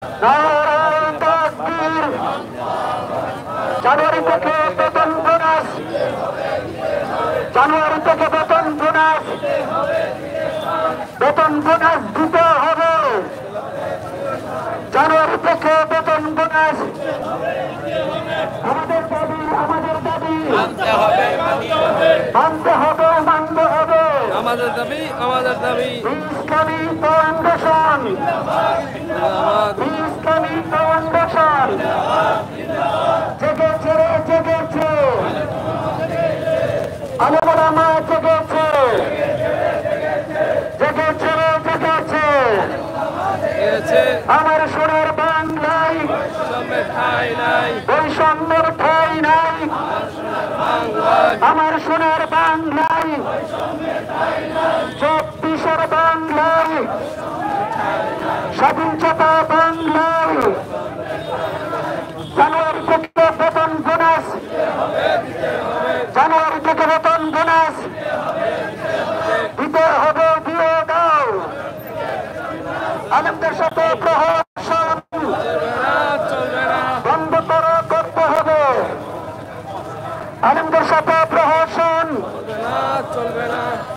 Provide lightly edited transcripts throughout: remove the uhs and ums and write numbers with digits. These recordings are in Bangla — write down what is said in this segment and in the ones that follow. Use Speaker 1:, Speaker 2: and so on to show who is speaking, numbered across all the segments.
Speaker 1: নারায়ে তাকবীর। জানুয়ারি থেকে বেতন বোনাস, জানুয়ারি থেকে বেতন বোনাস, বেতন বোনাস দিতে হবে। জানুয়ারি থেকে বেতন বোনাস আমাদের দাবি, আমাদের দাবি মানতে হবে, মানতে হবে।
Speaker 2: আমাদের দাবি, আমাদের দাবি।
Speaker 1: ইসলামী ফাউন্ডেশন, ইসলামী ফাউন্ডেশন জেগেছে রে, জেগেছে। আলেমা জেগেছে, জেগেছে রে, জেগেছে। আমার সোনার বাংলায় বৈষম্যের ঠাঁই নাই, আমার সোনার বাংলায় 24-এর বাংলায়, স্বাধীনতা বাংলায় জানুয়ারি থেকে বেতন বোনাস, জানুয়ারি থেকে বেতন বোনাস দিতে হবে, দিয়ে দাও। আলেমদের সাথে প্রহসন বন্ধ করতে হবে, আলেমদের সাথে প্রহসন।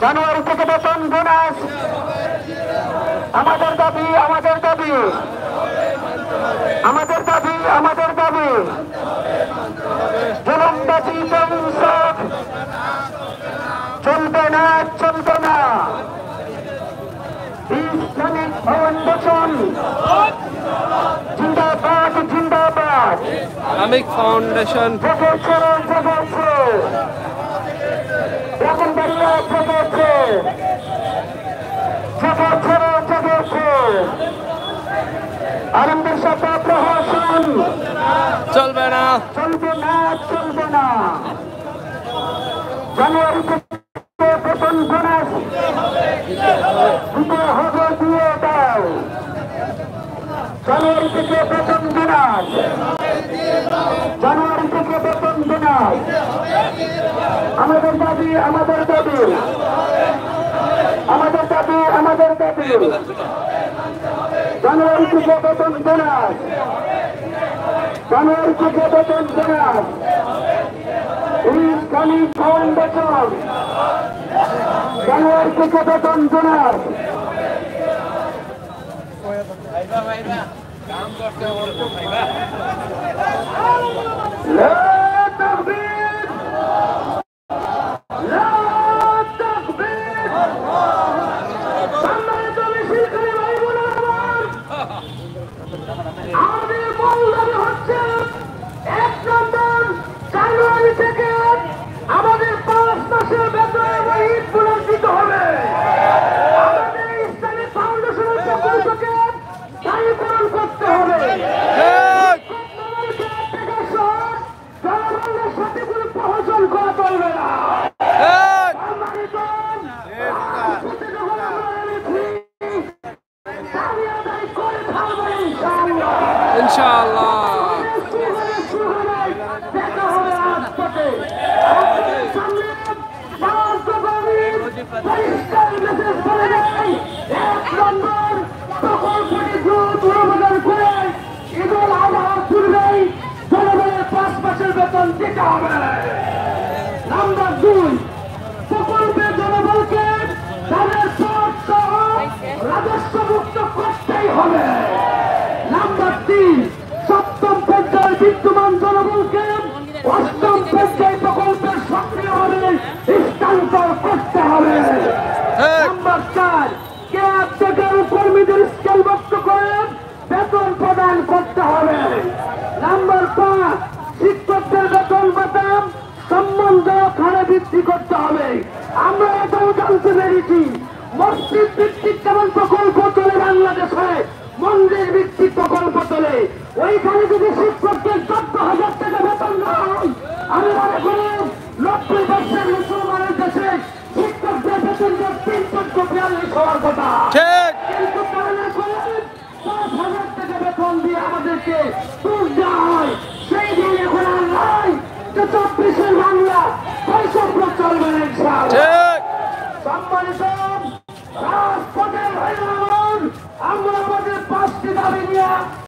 Speaker 1: জানুয়ারি থেকে বেতন বোনাস আমাদের দাবি, আমাদের দাবি, আমাদের দাবি, আমাদের দাবি। জুলুমবাজি ইনসাফ চলবে না, চলবে না। ইসলামিক ফাউন্ডেশন জিন্দাবাদ, জিন্দাবাদ।
Speaker 2: ইসলামিক ফাউন্ডেশন
Speaker 1: জেগেছে, জেগেছে। ব্রাহ্মণবাড়িয়া জেগেছে, জেগেছে, জেগেছে। আলেমদের সাথে প্রহসন
Speaker 2: চলবে না,
Speaker 1: চলবে না, চলবে না। জানুয়ারি থেকে বেতন বোনাস দিতে হবে, দিয়ে দাও। জানুয়ারি থেকে বেতন বোনাস, জানুয়ারি থেকে বেতন বোনাস আমাদের দাবি, আমাদের দাবি, আমাদের দাবি, আমাদের দাবি। জানুয়ারি থেকে বেতন বোনাস, জানুয়ারি থেকে বেতন বোনাস। ইসলামিক ফাউন্ডেশন জানুয়ারি থেকে বেতন বোনাস। আমাদের মূল দাবি হচ্ছে 1 নম্বর, জানুয়ারি থেকে আমাদের 5 মাসের বেতন এবং ঈদ বোনাস দিতে হবে। আমাদের ইসলামিক ফাউন্ডেশনের প্রকল্পকে দায়ীকরণ করতে হবে। জনগণের সাথে কোনো প্রহসন করা চলবে না।
Speaker 2: ইনশাআল্লাহ।
Speaker 1: ঈদুল আজহার পূর্বেই জনগণের 5 মাসের বেতন দিতে হবে। নাম্বার 2, প্রকল্পে জনগণকে তাদের পদ সহ রাজস্ব মুক্ত করতেই হবে। নাম্বার 3, 7ম পর্যায়ে বিদ্যমান জনগণকে 8ম পর্যায়ে প্রকল্পের সক্রিয়ভাবে স্থানান্তর করতে হবে। নাম্বার 4, কেয়ারটেকার কর্মীদের স্কেলভুক্ত করে বেতন প্রদান করতে হবে। নাম্বার 5, শিক্ষকদের বেতন ভাতা সম্মানজনক হারে বৃদ্ধি করতে হবে। আমরা এটাও জানতে পেরেছি মসজিদ ভিত্তিক যেমন প্রকল্প চলে বাংলাদেশে, মন্দির ভিত্তিক প্রকল্প চলে। ওইখানে যদি শিক্ষকদের 14,000 টাকা বেতন না হয়, আমি মনে করি 90% মুসলমানের দেশে শিক্ষকদের বেতন 342 হওয়ার কথা। কিন্তু তাহলে 5,000 টাকা বেতন দিয়ে আমাদেরকে টুর দেওয়া হয়। সেই দিন এখন আর নাই যে 24-এর বাংলা বৈষম্য চলবে না। সম্মানিত রাজপথের ভাই আমরা আমাদের 5টি দাবি নিয়ে